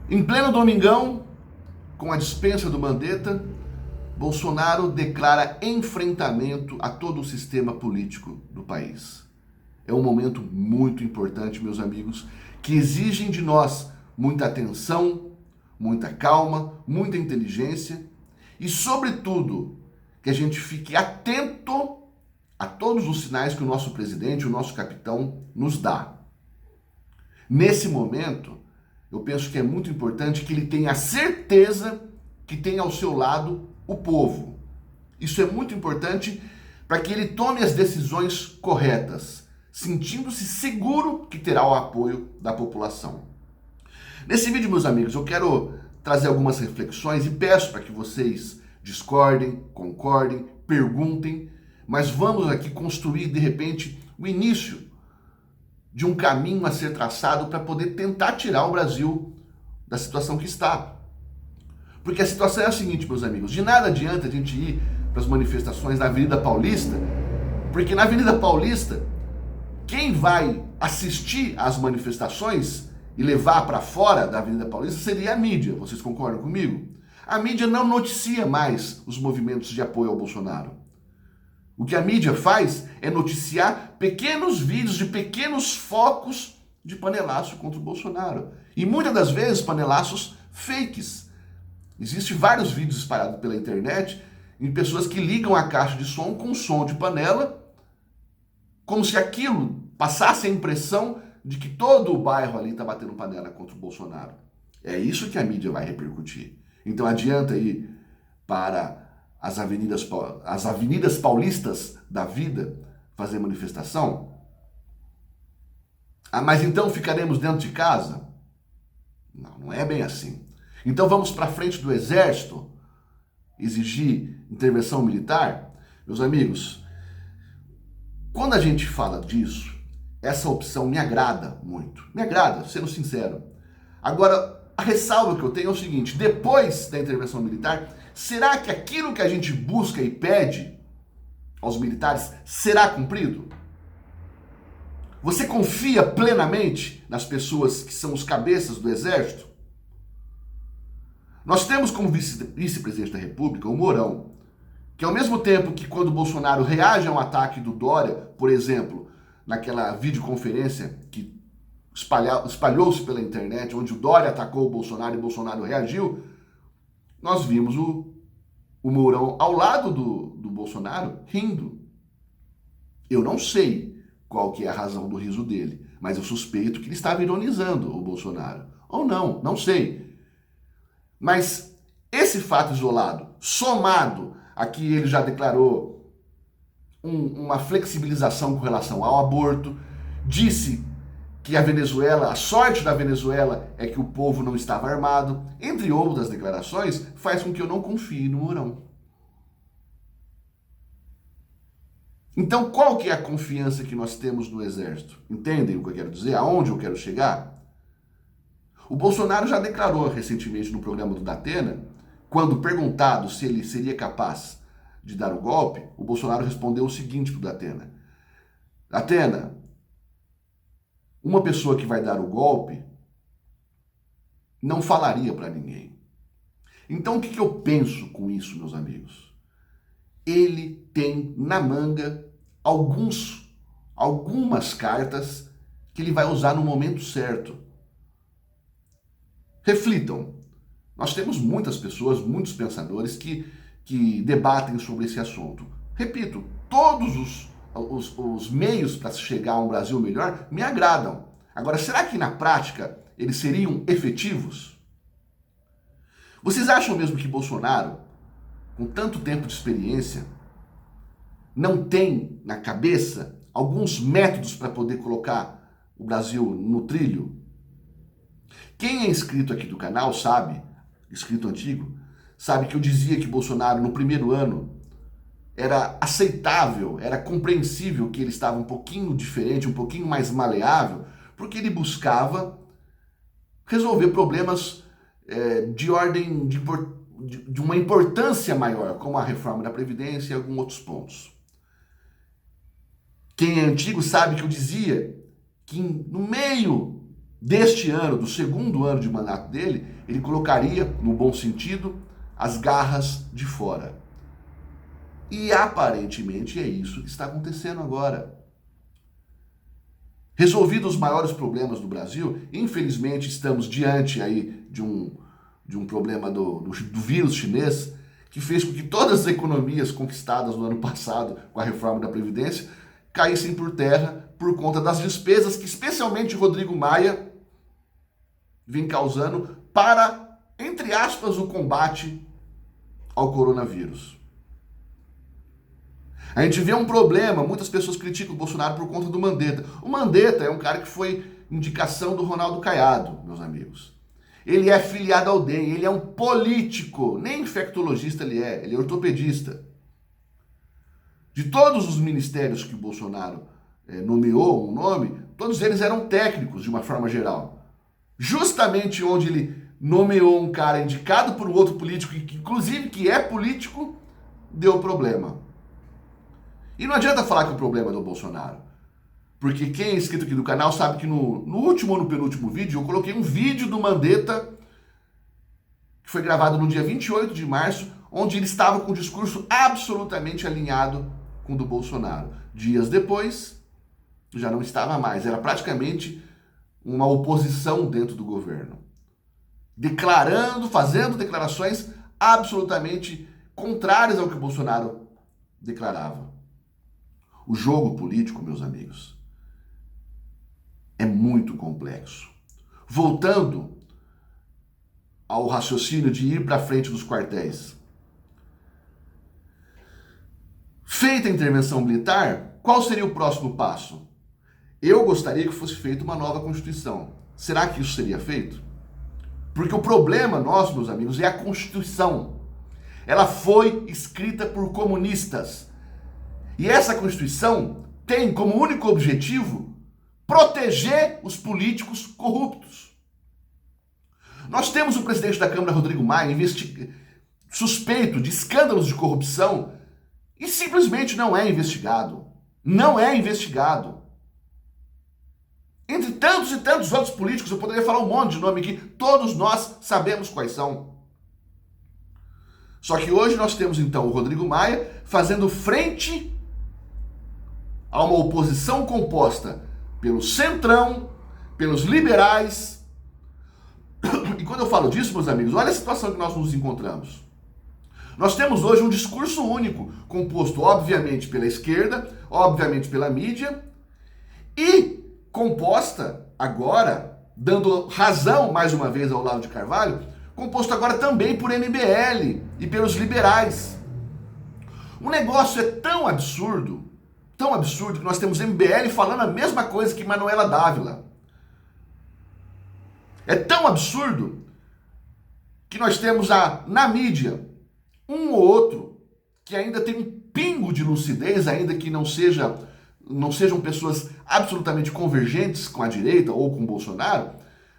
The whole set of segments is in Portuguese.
Em pleno domingão, com a dispensa do Mandetta, Bolsonaro declara enfrentamento a todo o sistema político do país. É um momento muito importante, meus amigos, que exigem de nós muita atenção, muita calma, muita inteligência e, sobretudo, que a gente fique atento a todos os sinais que o nosso presidente, o nosso capitão, nos dá. Nesse momento, eu penso que é muito importante que ele tenha a certeza que tem ao seu lado o povo. Isso é muito importante para que ele tome as decisões corretas, sentindo-se seguro que terá o apoio da população. Nesse vídeo, meus amigos, eu quero trazer algumas reflexões e peço para que vocês discordem, concordem, perguntem, mas vamos aqui construir, de repente, o início de um caminho a ser traçado para poder tentar tirar o Brasil da situação que está. Porque a situação é a seguinte, meus amigos, de nada adianta a gente ir para as manifestações na Avenida Paulista, porque na Avenida Paulista, quem vai assistir às manifestações e levar para fora da Avenida Paulista seria a mídia, vocês concordam comigo? A mídia não noticia mais os movimentos de apoio ao Bolsonaro. O que a mídia faz é noticiar pequenos vídeos de pequenos focos de panelaço contra o Bolsonaro. E muitas das vezes panelaços fakes. Existem vários vídeos espalhados pela internet em pessoas que ligam a caixa de som com som de panela, como se aquilo passasse a impressão de que todo o bairro ali está batendo panela contra o Bolsonaro. É isso que a mídia vai repercutir. Então adianta ir para as avenidas paulistas da vida fazer manifestação? Ah, mas então ficaremos dentro de casa? Não, não é bem assim. Então vamos para frente do exército exigir intervenção militar? Meus amigos, quando a gente fala disso, essa opção me agrada muito. Me agrada, sendo sincero. Agora, a ressalva que eu tenho é o seguinte: depois da intervenção militar, será que aquilo que a gente busca e pede aos militares será cumprido? Você confia plenamente nas pessoas que são os cabeças do exército? Nós temos como vice-presidente da República o Mourão, que ao mesmo tempo que quando o Bolsonaro reage a um ataque do Dória, por exemplo, naquela videoconferência que espalhou-se pela internet, onde o Dória atacou o Bolsonaro e o Bolsonaro reagiu, nós vimos o Mourão ao lado do Bolsonaro rindo. Eu não sei qual que é a razão do riso dele, mas eu suspeito que ele estava ironizando o Bolsonaro. Ou não, não sei. Mas esse fato isolado, somado a que ele já declarou uma flexibilização com relação ao aborto, disse que a Venezuela, a sorte da Venezuela é que o povo não estava armado, entre outras declarações, faz com que eu não confie no Mourão. Então, qual que é a confiança que nós temos no Exército? Entendem o que eu quero dizer? Aonde eu quero chegar? O Bolsonaro já declarou recentemente no programa do Datena, quando perguntado se ele seria capaz de dar o golpe, o Bolsonaro respondeu o seguinte para o Datena: Datena, uma pessoa que vai dar o golpe não falaria para ninguém. Então o que eu penso com isso, meus amigos? Ele tem na manga algumas cartas que ele vai usar no momento certo. Reflitam. Nós temos muitas pessoas, muitos pensadores que debatem sobre esse assunto. Repito, todos os meios para se chegar a um Brasil melhor me agradam. Agora, será que na prática eles seriam efetivos? Vocês acham mesmo que Bolsonaro, com tanto tempo de experiência, não tem na cabeça alguns métodos para poder colocar o Brasil no trilho? Quem é inscrito aqui do canal sabe, inscrito antigo, sabe que eu dizia que Bolsonaro no primeiro ano era aceitável, era compreensível que ele estava um pouquinho diferente, um pouquinho mais maleável, porque ele buscava resolver problemas de ordem de uma importância maior, como a reforma da Previdência e alguns outros pontos. Quem é antigo sabe que eu dizia que no meio deste ano, do segundo ano de mandato dele, ele colocaria, no bom sentido, as garras de fora. E aparentemente é isso que está acontecendo agora. Resolvidos os maiores problemas do Brasil, infelizmente estamos diante aí de um problema do vírus chinês, que fez com que todas as economias conquistadas no ano passado com a reforma da Previdência caíssem por terra por conta das despesas que especialmente Rodrigo Maia vem causando para, entre aspas, o combate ao coronavírus. A gente vê um problema, muitas pessoas criticam o Bolsonaro por conta do Mandetta. O Mandetta é um cara que foi indicação do Ronaldo Caiado, meus amigos. Ele é filiado ao DEM, ele é um político, nem infectologista ele é ortopedista. De todos os ministérios que o Bolsonaro nomeou um nome, todos eles eram técnicos de uma forma geral. Justamente onde ele nomeou um cara indicado por um outro político, que inclusive que é político, deu problema. E não adianta falar que o problema é do Bolsonaro. Porque quem é inscrito aqui do canal sabe que no último ou no penúltimo vídeo, eu coloquei um vídeo do Mandetta, que foi gravado no dia 28 de março, onde ele estava com um discurso absolutamente alinhado com o do Bolsonaro. Dias depois, já não estava mais. Era praticamente uma oposição dentro do governo. Declarando, fazendo declarações absolutamente contrárias ao que o Bolsonaro declarava. O jogo político, meus amigos, é muito complexo. Voltando ao raciocínio de ir para frente dos quartéis. Feita a intervenção militar, qual seria o próximo passo? Eu gostaria que fosse feita uma nova Constituição. Será que isso seria feito? Porque o problema nosso, meus amigos, é a Constituição. Ela foi escrita por comunistas. E essa Constituição tem como único objetivo proteger os políticos corruptos. Nós temos o presidente da Câmara, Rodrigo Maia, suspeito de escândalos de corrupção e simplesmente não é investigado. Não é investigado. Entre tantos e tantos outros políticos, eu poderia falar um monte de nome aqui, todos nós sabemos quais são. Só que hoje nós temos então o Rodrigo Maia fazendo frente a uma oposição composta pelo Centrão, pelos liberais. E quando eu falo disso, meus amigos, olha a situação que nós nos encontramos. Nós temos hoje um discurso único, composto obviamente pela esquerda, obviamente pela mídia, e composta agora, dando razão mais uma vez ao Olavo de Carvalho, composto agora também por MBL e pelos liberais. O negócio é tão absurdo que nós temos MBL falando a mesma coisa que Manuela Dávila. É tão absurdo que nós temos na mídia um ou outro que ainda tem um pingo de lucidez, ainda que não sejam pessoas absolutamente convergentes com a direita ou com o Bolsonaro,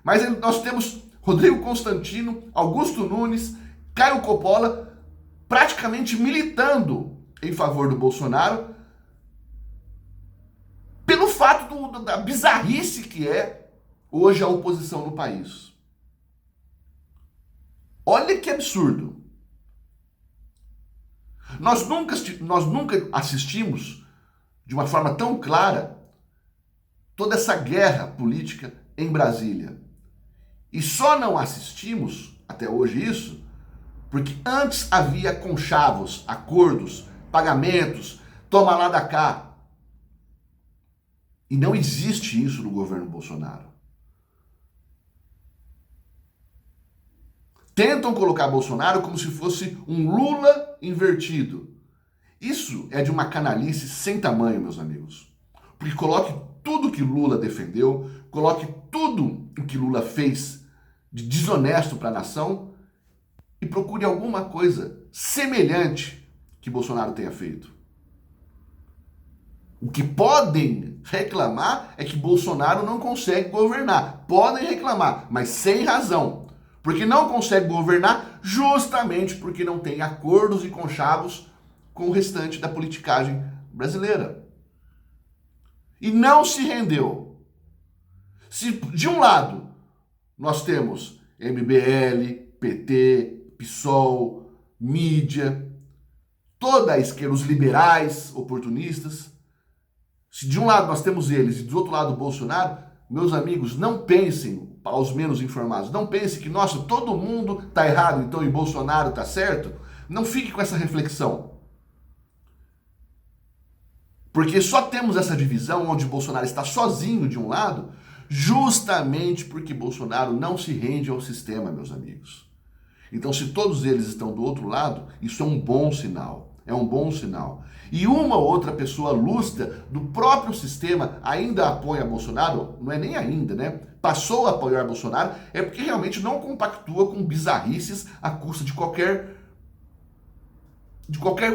mas nós temos Rodrigo Constantino, Augusto Nunes, Caio Coppola praticamente militando em favor do Bolsonaro pelo fato da bizarrice que é hoje a oposição no país. Olha que absurdo. Nós nunca assistimos de uma forma tão clara toda essa guerra política em Brasília. E só não assistimos até hoje isso porque antes havia conchavos, acordos, pagamentos, toma lá da cá. E não existe isso no governo Bolsonaro. Tentam colocar Bolsonaro como se fosse um Lula invertido. Isso é de uma canalice sem tamanho, meus amigos. Porque coloque tudo que Lula defendeu, coloque tudo o que Lula fez de desonesto para a nação e procure alguma coisa semelhante que Bolsonaro tenha feito. O que podem reclamar é que Bolsonaro não consegue governar. Podem reclamar, mas sem razão. Porque não consegue governar justamente porque não tem acordos e conchavos com o restante da politicagem brasileira. E não se rendeu. Se de um lado nós temos MBL, PT, PSOL, mídia, toda a esquerda, os liberais oportunistas, se de um lado nós temos eles e do outro lado o Bolsonaro, meus amigos, não pensem, aos menos informados, não pensem que, nossa, todo mundo está errado, então e Bolsonaro está certo. Não fique com essa reflexão. Porque só temos essa divisão onde Bolsonaro está sozinho de um lado, justamente porque Bolsonaro não se rende ao sistema, meus amigos. Então, se todos eles estão do outro lado, isso é um bom sinal. É um bom sinal. E uma ou outra pessoa lustra do próprio sistema ainda apoia Bolsonaro, não é nem ainda, né? Passou a apoiar Bolsonaro, é porque realmente não compactua com bizarrices à custa de qualquer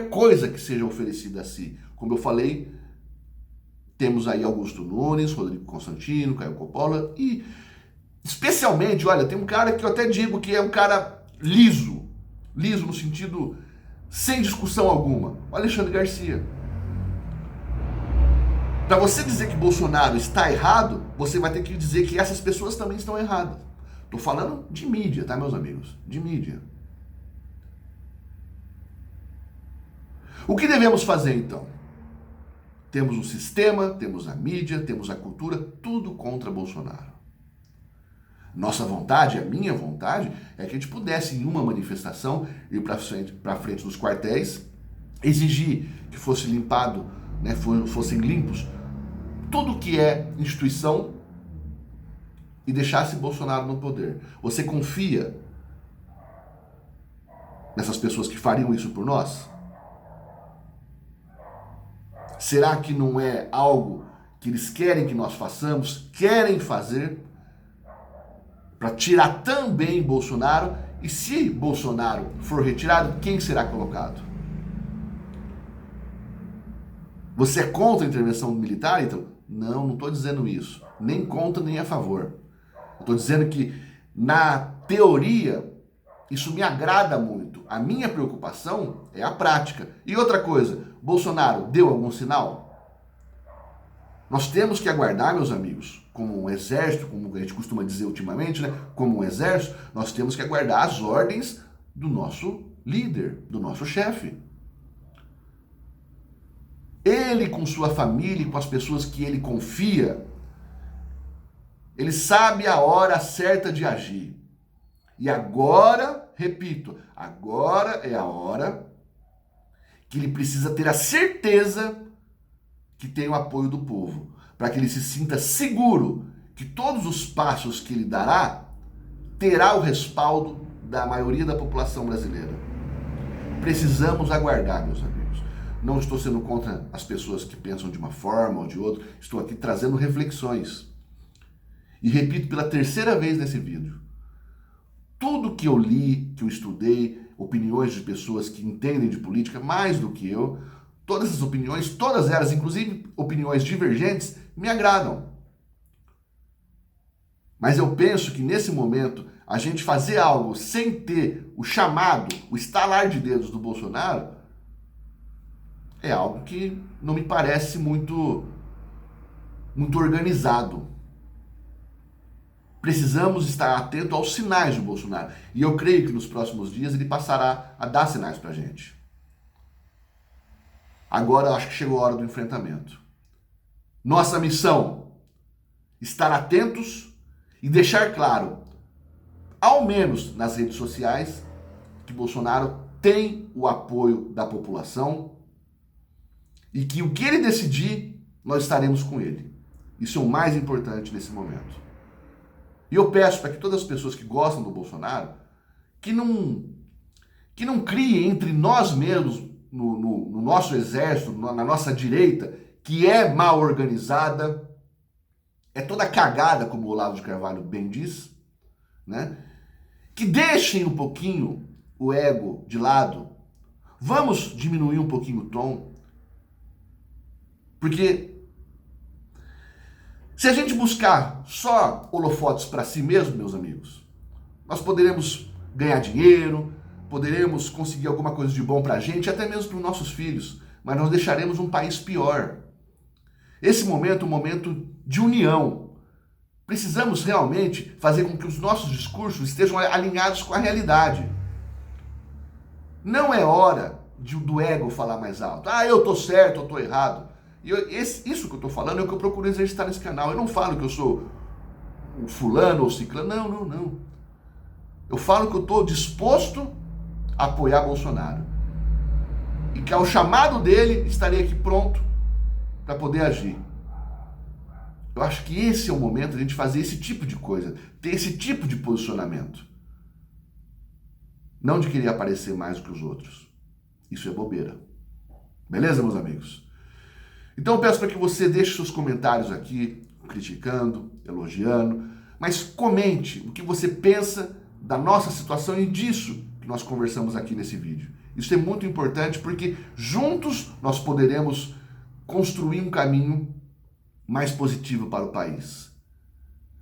coisa que seja oferecida a si. Como eu falei, temos aí Augusto Nunes, Rodrigo Constantino, Caio Coppola e, especialmente, olha, tem um cara que eu até digo que é um cara liso no sentido sem discussão alguma, o Alexandre Garcia. Para você dizer que Bolsonaro está errado, você vai ter que dizer que essas pessoas também estão erradas. Tô falando de mídia, tá, meus amigos? De mídia. O que devemos fazer, então? Temos o sistema, temos a mídia, temos a cultura, tudo contra Bolsonaro. Nossa vontade, a minha vontade, é que a gente pudesse, em uma manifestação, ir para frente dos quartéis, exigir que fosse limpado, né, fossem limpos tudo que é instituição e deixasse Bolsonaro no poder. Você confia nessas pessoas que fariam isso por nós? Será que não é algo que eles querem que nós façamos, querem fazer, para tirar também Bolsonaro? E se Bolsonaro for retirado, quem será colocado? Você é contra a intervenção militar, então? Não estou dizendo isso. Nem contra, nem a favor. Estou dizendo que, na teoria, isso me agrada muito. A minha preocupação é a prática. E outra coisa, Bolsonaro deu algum sinal? Nós temos que aguardar, meus amigos, como um exército, como a gente costuma dizer ultimamente, né? Como um exército, nós temos que aguardar as ordens do nosso líder, do nosso chefe. Ele, com sua família e com as pessoas que ele confia, ele sabe a hora certa de agir. E agora, repito, agora é a hora que ele precisa ter a certeza que tem o apoio do povo, para que ele se sinta seguro que todos os passos que ele dará terá o respaldo da maioria da população brasileira. Precisamos aguardar, meus amigos. Não estou sendo contra as pessoas que pensam de uma forma ou de outra, estou aqui trazendo reflexões. E repito pela terceira vez nesse vídeo, tudo que eu li, que eu estudei, opiniões de pessoas que entendem de política mais do que eu, todas essas opiniões, todas elas, inclusive opiniões divergentes, me agradam. Mas eu penso que nesse momento, a gente fazer algo sem ter o chamado, o estalar de dedos do Bolsonaro, é algo que não me parece muito organizado. Precisamos estar atento aos sinais do Bolsonaro. E eu creio que nos próximos dias ele passará a dar sinais pra gente. Agora eu acho que chegou a hora do enfrentamento. Nossa missão, estar atentos e deixar claro, ao menos nas redes sociais, que Bolsonaro tem o apoio da população e que o que ele decidir, nós estaremos com ele. Isso é o mais importante nesse momento. E eu peço para que todas as pessoas que gostam do Bolsonaro, que não criem entre nós mesmos, no nosso exército, na nossa direita, que é mal organizada, é toda cagada, como o Olavo de Carvalho bem diz, né? Que deixem um pouquinho o ego de lado. Vamos diminuir um pouquinho o tom. Porque se a gente buscar só holofotes para si mesmo, meus amigos, nós poderemos ganhar dinheiro, poderemos conseguir alguma coisa de bom para a gente, até mesmo para os nossos filhos, mas nós deixaremos um país pior. Esse momento é um momento de união. Precisamos realmente fazer com que os nossos discursos estejam alinhados com a realidade. Não é hora do ego falar mais alto. Ah, eu tô certo, eu tô errado. Isso que eu tô falando é o que eu procuro exercitar nesse canal. Eu não falo que eu sou o fulano ou ciclano. Não. Eu falo que eu tô disposto a apoiar Bolsonaro. E que ao chamado dele, estarei aqui pronto para poder agir. Eu acho que esse é o momento de a gente fazer esse tipo de coisa, ter esse tipo de posicionamento. Não de querer aparecer mais do que os outros. Isso é bobeira. Beleza, meus amigos? Então eu peço para que você deixe seus comentários aqui, criticando, elogiando, mas comente o que você pensa da nossa situação e disso que nós conversamos aqui nesse vídeo. Isso é muito importante porque juntos nós poderemos construir um caminho mais positivo para o país.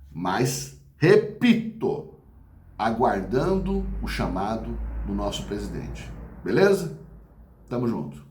Mas, repito, aguardando o chamado do nosso presidente. Beleza? Tamo junto.